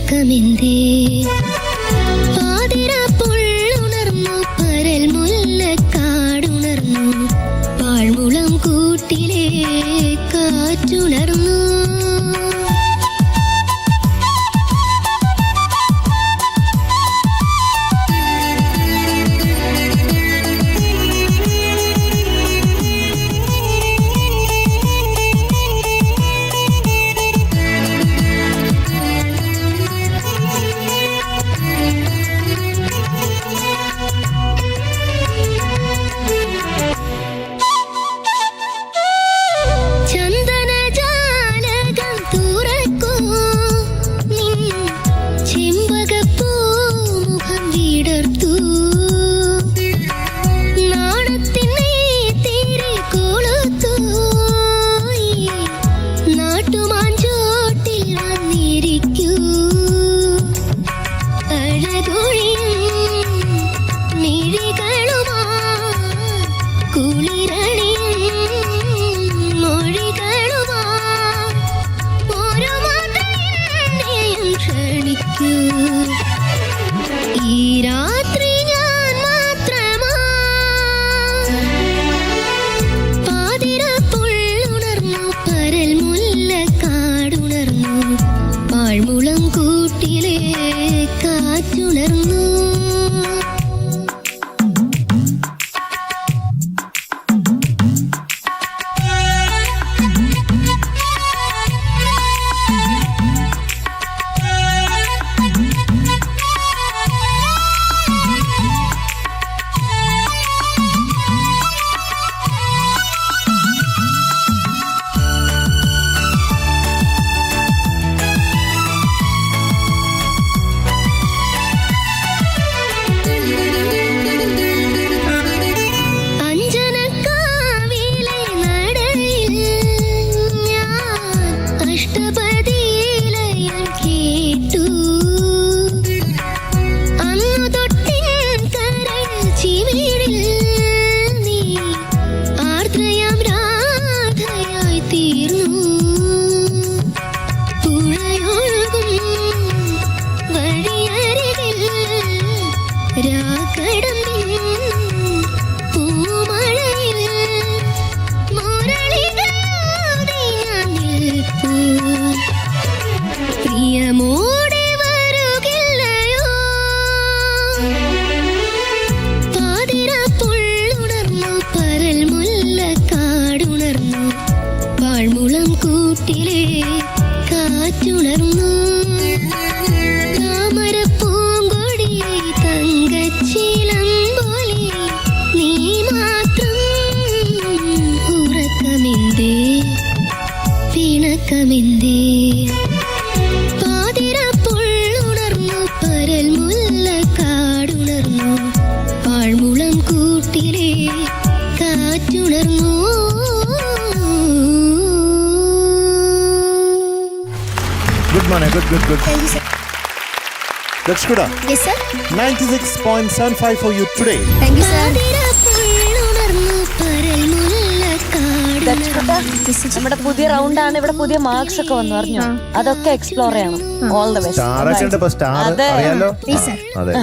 പിണക്കമെന്തേ പാതിര പൊള്ളുണർന്നു പരൽ മുല്ലക്കാടുണർന്നു പാഴ്മുളം കൂട്ടിലെ കാറ്റുണർന്നു ഈ രാത്രി ഞാൻ മാത്രമാ പാതിര പൊള്ളുണർന്നു പരൽ മുല്ലക്കാടുണർന്നു പാഴ്മുളം കൂട്ടിലെ കാറ്റുണർന്നു പാഴ്മുളം കൂട്ടിലെ കാറ്റുണർന്നു താമരപ്പൂങ്കൊടി തങ്കച്ചിലം പോലെ നീ മാത്രം ഉറക്കമെന്തേ പിണക്കമെന്തേ പാതിര പൊള്ളുണർന്നു പരൽ മുല്ലക്കാടുണർന്നു പാഴ്മുളം കൂട്ടിലെ കാറ്റുണർന്നു Good morning, good. Thank you, sir. That's good. Yes, sir. 96.75 for you today. Thank you, sir. നമ്മുടെ പുതിയ റൗണ്ട് ആണ്. ഇവിടെ പുതിയ മാർക്സ് ഒക്കെ വന്നു പറഞ്ഞു. അതൊക്കെ എക്സ്പ്ലോർ ചെയ്യണം. All the best. സ്റ്റാർ അറിയാലോ. Yes, sir. അതെ.